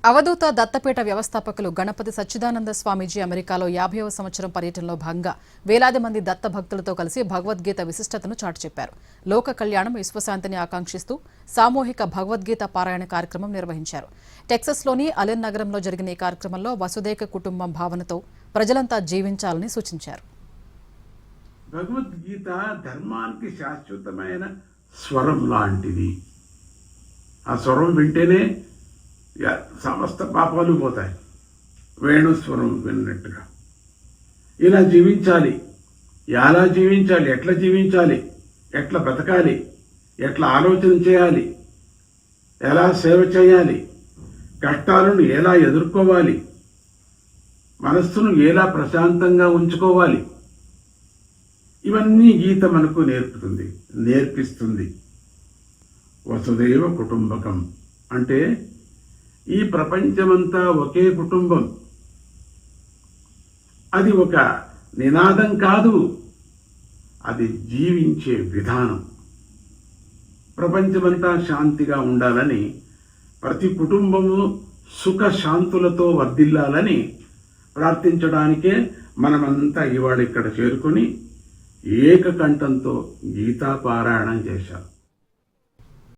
అవధూత దత్తపీఠ వ్యవస్థాపకులు గణపతి సచ్చిదానంద స్వామీజీ అమెరికాలో 50వ సంవత్సరం పర్యటనలో భాగంగా వేలాది మంది దత్త భక్తులతో కలిసి భగవద్గీత విశిష్టతను చాటి చెప్పారు. లోక కళ్యాణం, విశ్వశాంతిని ఆకాంక్షిస్తూ సామూహిక భగవద్గీత పారాయణ కార్యక్రమం నిర్వహించారు. టెక్సస్లోని అలెన్ నగరంలో జరిగిన ఈ కార్యక్రమంలో వసుదైక కుటుంబం భావనతో ప్రజలంతా జీవించాలని సూచించారు. భగవద్గీత ధర్మానికి శాశ్వతమైన స్వరం లాంటిది. ఆ స్వరం వింటేనే సమస్త పాపాలు పోతాయి. వేణుస్వరం విన్నట్టుగా ఇలా జీవించాలి. ఎలా జీవించాలి, ఎట్లా జీవించాలి, ఎట్లా బ్రతకాలి, ఎట్లా ఆలోచన చేయాలి, ఎలా సేవ చేయాలి, కష్టాలను ఎలా ఎదుర్కోవాలి, మనస్సును ఎలా ప్రశాంతంగా ఉంచుకోవాలి, ఇవన్నీ గీత మనకు నేర్పిస్తుంది. వసుదైవ కుటుంబకం అంటే ఈ ప్రపంచమంతా ఒకే కుటుంబం. అది ఒక నినాదం కాదు, అది జీవించే విధానం. ప్రపంచమంతా శాంతిగా ఉండాలని, ప్రతి కుటుంబము సుఖ శాంతులతో వర్ధిల్లాలని ప్రార్థించడానికే మనమంతా ఇవాళ ఇక్కడ చేరుకొని ఏకకంఠంతో గీతాపారాయణం చేశాం.